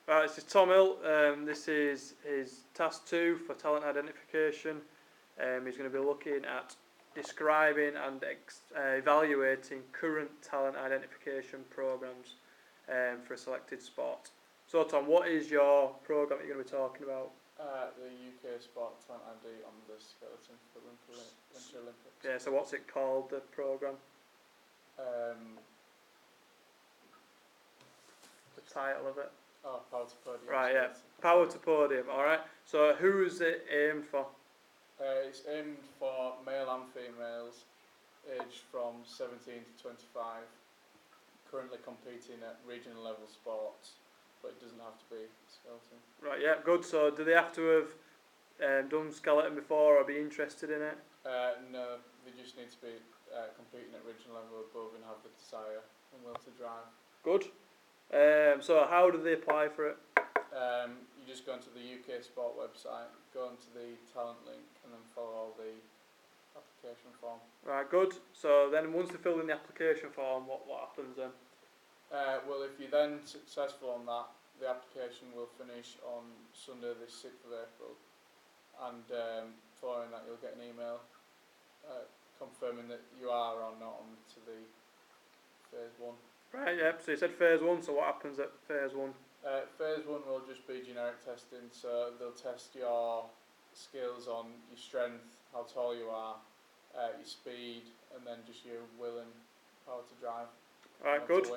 Right, this is Tom Hill. This is his task 2 for talent identification. He's going to be looking at describing and evaluating current talent identification programs for a selected sport. So Tom, what is your program that you're going to be talking about? The UK Sport Talent ID on the skeleton for the Winter Olympics. Yeah, so what's it called, the program? The title of it? Oh, Power to Podium. Right, yeah. Power to Podium, alright. So who is it aimed for? It's aimed for male and females aged from 17 to 25, currently competing at regional level sports, but it doesn't have to be skeleton. Right, yeah, good. So do they have to have done skeleton before or be interested in it? No, they just need to be competing at regional level above and have the desire and will to drive. Good. So how do they apply for it? You just go onto the UK Sport website, go onto the talent link and then follow all the application form. Right, good. So then once they fill in the application form, what happens then? Well, if you're then successful on that, the application will finish on Sunday the 6th of April, and following that you'll get an email confirming that you are or not on to the phase 1. Right, yep, so you said phase 1, so what happens at phase 1? Phase 1 will just be generic testing, so they'll test your skills on your strength, how tall you are, your speed, and then just your will and power to drive. Right, good.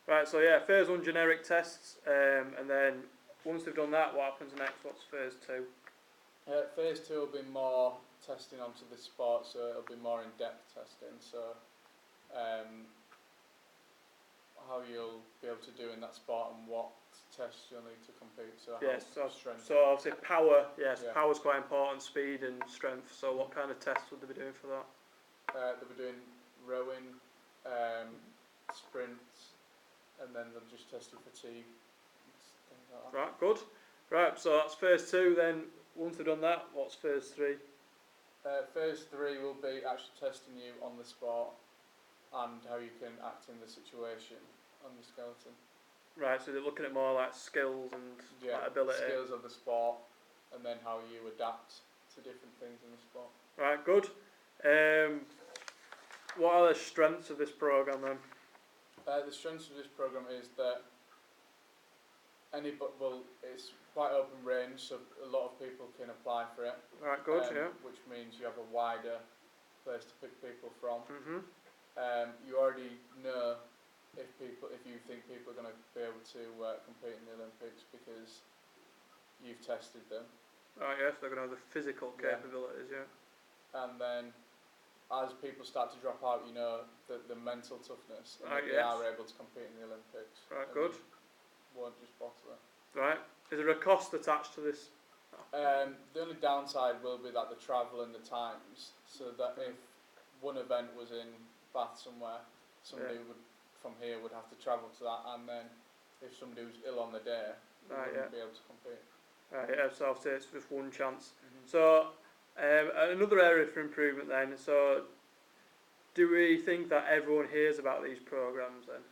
Right, so yeah, phase 1 generic tests, and then once they've done that, what happens next? What's phase 2? Phase 2 will be more testing onto the sport, so it'll be more in-depth testing, so how you'll be able to do in that sport and what tests you'll need to compete. So yes, strength. So obviously power, yes, yeah. Power's quite important, speed and strength, so what kind of tests would they be doing for that? They'll be doing rowing, sprints, and then they'll just test your fatigue, things like that. Right, good. Right, so that's phase 2, then once they've done that, what's phase 3? Phase 3 will be actually testing you on the sport and how you can act in the situation on the skeleton. Right, so they're looking at more like skills and like ability. Skills of the sport, and then how you adapt to different things in the sport. Right, good. What are the strengths of this program then? The strengths of this program is that it's quite open range, so a lot of people can apply for it. Right, good, yeah. Which means you have a wider place to pick people from. Mhm. You already know if you think people are going to be able to compete in the Olympics because you've tested them. Right, yes, they're going to have the physical capabilities, yeah. And then as people start to drop out, you know the mental toughness, and right, they are able to compete in the Olympics. Right, good. Won't just bottle it. Right, is there a cost attached to this? The only downside will be that the travel and the times, so that if one event was in Bath somewhere, somebody from here would have to travel to that, and then if somebody was ill on the day, they wouldn't be able to compete. Right, yeah, so I'll say it's just one chance. So another area for improvement then, so do we think that everyone hears about these programs then?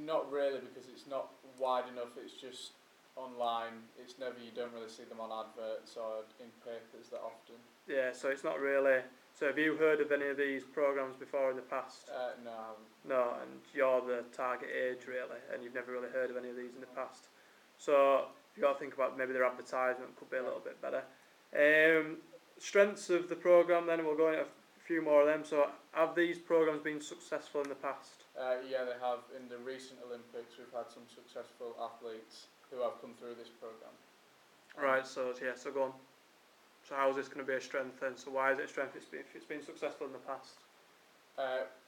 Not really, because it's not wide enough, it's just online. You don't really see them on adverts or in papers that often. Yeah, so it's not really. So have you heard of any of these programs before in the past? No, I haven't. No, and you're the target age really, and you've never really heard of any of these in the past. So you've got to think about maybe their advertisement could be a little bit better. Strengths of the program then, we'll go into a few more of them. So have these programs been successful in the past? Yeah, they have. In the recent Olympics, we've had some successful athletes who have come through this program. Right, so go on. So how is this going to be a strength then? So why is it a strength if it's been successful in the past?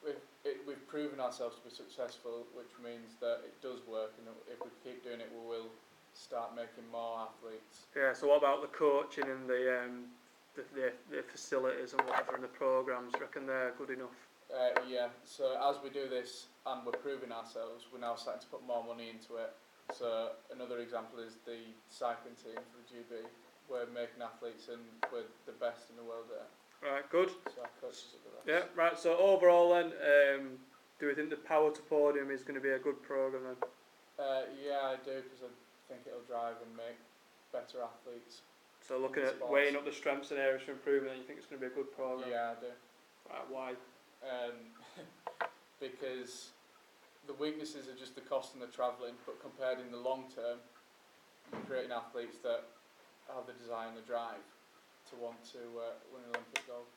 We've proven ourselves to be successful, which means that it does work, and if we keep doing it, we will start making more athletes. Yeah, so what about the coaching and the facilities and whatever in the programs? Do you reckon they're good enough? Yeah, so as we do this and we're proving ourselves, we're now starting to put more money into it. So another example is the cycling team for the GB. We're making athletes and we're the best in the world at it. Right, good. So our coaches are the best. Yeah, right, so overall then, do we think the Power to Podium is going to be a good programme then? Yeah, I do, because I think it'll drive and make better athletes. So looking In at sports. weighing up the strengths and areas for improvement, then you think it's going to be a good program? Yeah, I do. Right, why? Because the weaknesses are just the cost and the travelling, but compared in the long term, you're creating athletes that have the desire and the drive to want to win an Olympic gold.